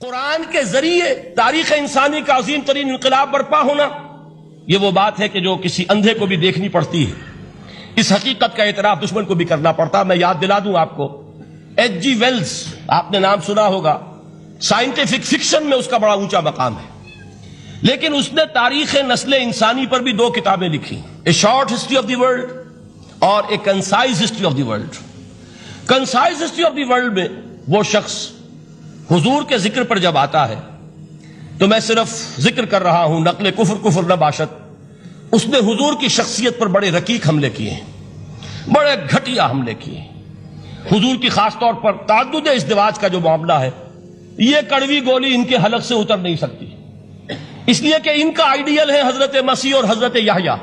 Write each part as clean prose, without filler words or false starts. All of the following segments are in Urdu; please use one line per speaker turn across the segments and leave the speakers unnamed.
قرآن کے ذریعے تاریخ انسانی کا عظیم ترین انقلاب برپا ہونا، یہ وہ بات ہے کہ جو کسی اندھے کو بھی دیکھنی پڑتی ہے۔ اس حقیقت کا اعتراف دشمن کو بھی کرنا پڑتا۔ میں یاد دلا دوں آپ کو، ایچ جی ویلز، آپ نے نام سنا ہوگا، سائنٹیفک فکشن میں اس کا بڑا اونچا مقام ہے، لیکن اس نے تاریخ نسل انسانی پر بھی 2 کتابیں لکھی، a short history of the world اور a concise history of the world. Concise history of the world میں وہ شخص حضور کے ذکر پر جب آتا ہے تو میں صرف ذکر کر رہا ہوں، نقل کفر نہ باشد، اس نے حضور کی شخصیت پر بڑے رقیق حملے کیے ہیں، بڑے گھٹیا حملے کیے ہیں۔ حضور کی خاص طور پر تعدد ازدواج کا جو معاملہ ہے، یہ کڑوی گولی ان کے حلق سے اتر نہیں سکتی، اس لیے کہ ان کا آئیڈیل ہے حضرت مسیح اور حضرت یحییٰ،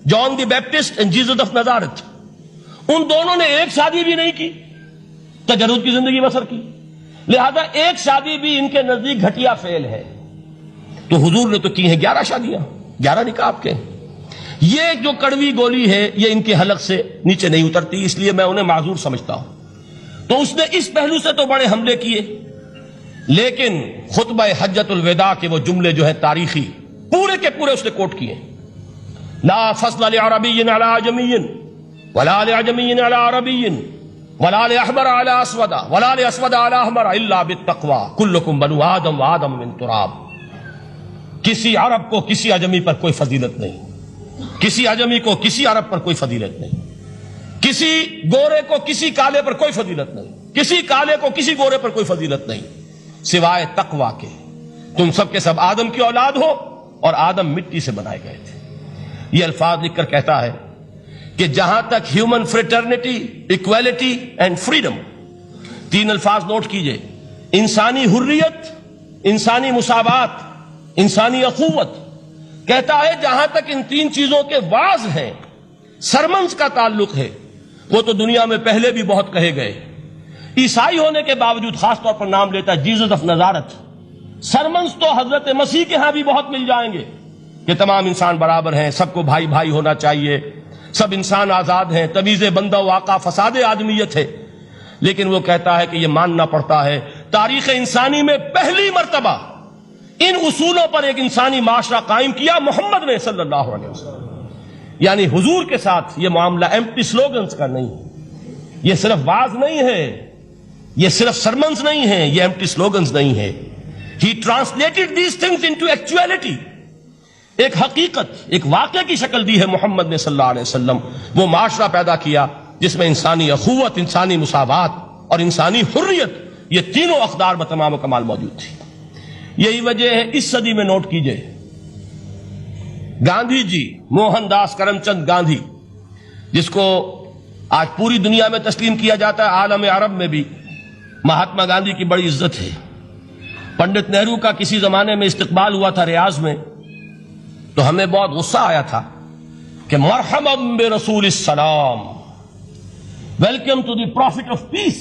جان دی بیپٹسٹ اینڈ جیزس آف نازارتھ۔ ان دونوں نے ایک شادی بھی نہیں کی، تجرد کی زندگی بسر کی، لہذا ایک شادی بھی ان کے نزدیک گھٹیا فعل ہے۔ تو حضور نے تو کی ہیں 11 شادیاں، 11 نکاح آپ کے۔ یہ جو کڑوی گولی ہے یہ ان کے حلق سے نیچے نہیں اترتی، اس لیے میں انہیں معذور سمجھتا ہوں۔ تو اس نے اس پہلو سے تو بڑے حملے کیے، لیکن خطبہ حجۃ الوداع کے وہ جملے جو ہیں تاریخی، پورے کے پورے اس نے کوٹ کیے، لا فضل لعربی علی عجمی ولا لعجمی علی عربی ولا لأحمر على اسود ولا لأسود على احمر الا بالتقوى كلكم بنو آدم وآدم من تراب۔ کسی عرب کو کسی عجمی پر کوئی فضیلت نہیں، کسی عجمی کو کسی عرب پر کوئی فضیلت نہیں، کسی گورے کو کسی کالے پر کوئی فضیلت نہیں، کسی کالے کو کسی گورے پر کوئی فضیلت نہیں سوائے تقوی کے۔ تم سب کے سب آدم کی اولاد ہو اور آدم مٹی سے بنائے گئے تھے۔ یہ الفاظ لکھ کر کہتا ہے کہ جہاں تک human fraternity, equality and freedom, 3 الفاظ نوٹ کیجئے، انسانی حریت، انسانی مساوات، انسانی اخوت، کہتا ہے جہاں تک ان 3 چیزوں کے واز ہیں، سرمنز کا تعلق ہے، وہ تو دنیا میں پہلے بھی بہت کہے گئے۔ عیسائی ہونے کے باوجود خاص طور پر نام لیتا ہے جیزس آف نازارتھ۔ سرمنز تو حضرت مسیح کے ہاں بھی بہت مل جائیں گے کہ تمام انسان برابر ہیں، سب کو بھائی بھائی ہونا چاہیے، سب انسان آزاد ہیں، تمیز بندہ و آقا فساد آدمیت ہے۔ لیکن وہ کہتا ہے کہ یہ ماننا پڑتا ہے تاریخ انسانی میں پہلی مرتبہ ان اصولوں پر ایک انسانی معاشرہ قائم کیا محمد نے صلی اللہ علیہ وسلم۔ یعنی حضور کے ساتھ یہ معاملہ ایمپٹی سلوگنز کا نہیں ہے، یہ صرف واز نہیں ہے، یہ صرف سرمنز نہیں ہے، یہ ایمپٹی سلوگنز نہیں ہے۔ He translated these things into actuality۔ ایک حقیقت، ایک واقعے کی شکل دی ہے محمد نے صلی اللہ علیہ وسلم۔ وہ معاشرہ پیدا کیا جس میں انسانی اخوت، انسانی مساوات اور انسانی حریت، یہ تینوں اقدار بتمام و کمال موجود تھی۔ یہی وجہ ہے اس صدی میں نوٹ کیجئے، گاندھی جی، موہن داس کرم چند گاندھی، جس کو آج پوری دنیا میں تسلیم کیا جاتا ہے، عالم عرب میں بھی مہاتما گاندھی کی بڑی عزت ہے۔ پنڈت نہرو کا کسی زمانے میں استقبال ہوا تھا ریاض میں، تو ہمیں بہت غصہ آیا تھا کہ مرحبا برسول السلام، welcome to the prophet of peace,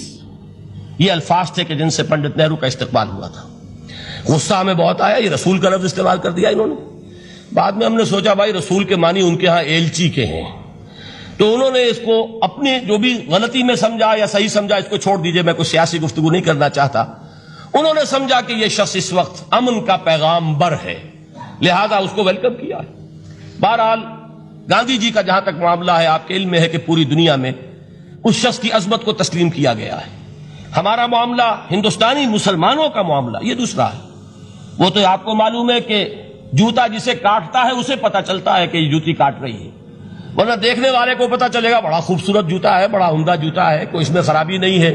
یہ الفاظ تھے کہ جن سے پنڈت نہرو کا استقبال ہوا تھا۔ غصہ ہمیں بہت آیا، یہ رسول کا لفظ استعمال کر دیا انہوں نے۔ بعد میں ہم نے سوچا بھائی رسول کے معنی ان کے ہاں ایلچی کے ہیں، تو انہوں نے اس کو اپنی جو بھی غلطی میں سمجھا یا صحیح سمجھا، اس کو چھوڑ دیجئے، میں کوئی سیاسی گفتگو نہیں کرنا چاہتا۔ انہوں نے سمجھا کہ یہ شخص اس وقت امن کا پیغام بر ہے، لہذا اس کو ویلکم کیا ہے۔ بہرحال گاندھی جی کا جہاں تک معاملہ ہے، آپ کے علم میں ہے کہ پوری دنیا میں اس شخص کی عظمت کو تسلیم کیا گیا ہے۔ ہمارا معاملہ، ہندوستانی مسلمانوں کا معاملہ، یہ دوسرا ہے۔ وہ تو آپ کو معلوم ہے کہ جوتا جسے کاٹتا ہے اسے پتا چلتا ہے کہ یہ جوتی کاٹ رہی ہے، ورنہ دیکھنے والے کو پتا چلے گا بڑا خوبصورت جوتا ہے، بڑا عمدہ جوتا ہے، کوئی اس میں خرابی نہیں ہے،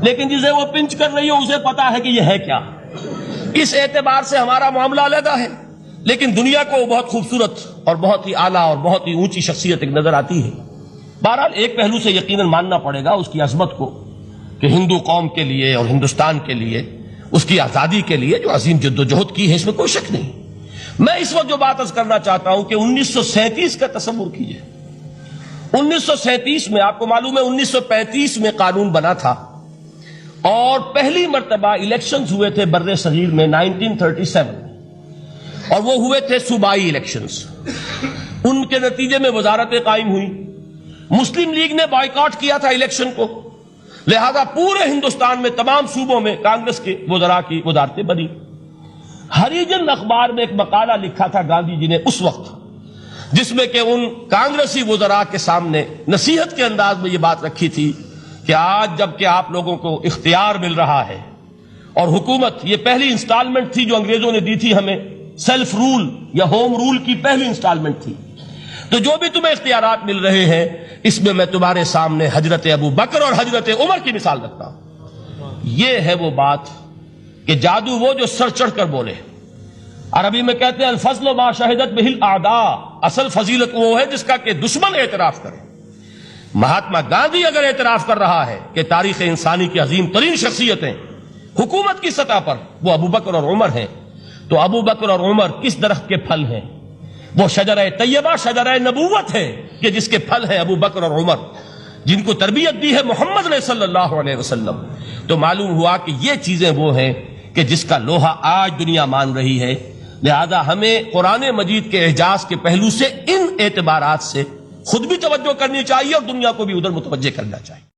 لیکن جسے وہ پنچ کر رہی ہے اسے پتا ہے کہ یہ ہے کیا۔ اس اعتبار سے ہمارا معاملہ علیحدہ ہے، لیکن دنیا کو بہت خوبصورت اور بہت ہی اعلیٰ اور بہت ہی اونچی شخصیت ایک نظر آتی ہے۔ بہرحال ایک پہلو سے یقیناً ماننا پڑے گا اس کی عظمت کو، کہ ہندو قوم کے لیے اور ہندوستان کے لیے، اس کی آزادی کے لیے جو عظیم جدوجہد کی ہے، اس میں کوئی شک نہیں۔ میں اس وقت جو بات عرض کرنا چاہتا ہوں کہ 1937 کا تصور کیجئے۔ 1937 میں آپ کو معلوم ہے 1935 میں قانون بنا تھا، اور پہلی مرتبہ الیکشنز ہوئے تھے بر صغیر میں 1937، اور وہ ہوئے تھے صوبائی الیکشنز۔ ان کے نتیجے میں وزارتیں قائم ہوئی، مسلم لیگ نے بائیکاٹ کیا تھا الیکشن کو، لہذا پورے ہندوستان میں تمام صوبوں میں کانگریس کے وزراء کی وزارتیں بنی۔ ہریجن اخبار میں ایک مقالہ لکھا تھا گاندھی جی نے اس وقت، جس میں کہ ان کانگریسی وزراء کے سامنے نصیحت کے انداز میں یہ بات رکھی تھی کہ آج جب کہ آپ لوگوں کو اختیار مل رہا ہے اور حکومت، یہ پہلی انسٹالمنٹ تھی جو انگریزوں نے دی تھی ہمیں، سیلف رول یا ہوم رول کی پہلی انسٹالمنٹ تھی، تو جو بھی تمہیں اختیارات مل رہے ہیں اس میں تمہارے سامنے حضرت ابو بکر اور حضرت عمر کی مثال رکھتا ہوں۔ یہ ہے وہ بات کہ جادو وہ جو سر چڑھ کر بولے۔ عربی میں کہتے ہیں الفضل ما شہدت بہ الاعداء، اصل فضیلت وہ ہے جس کا کہ دشمن اعتراف کرے۔ مہاتما گاندھی اگر اعتراف کر رہا ہے کہ تاریخ انسانی کی عظیم ترین شخصیتیں حکومت کی سطح پر وہ ابو بکر اور عمر ہیں، تو ابو بکر اور عمر کس درخت کے پھل ہیں؟ وہ شجرہ طیبہ، شجرہ نبوت ہے کہ جس کے پھل ہیں ابو بکر اور عمر، جن کو تربیت دی ہے محمد نے صلی اللہ علیہ وسلم۔ تو معلوم ہوا کہ یہ چیزیں وہ ہیں کہ جس کا لوہا آج دنیا مان رہی ہے۔ لہذا ہمیں قرآن مجید کے اعجاز کے پہلو سے ان اعتبارات سے خود بھی توجہ کرنی چاہیے اور دنیا کو بھی ادھر متوجہ کرنا چاہیے۔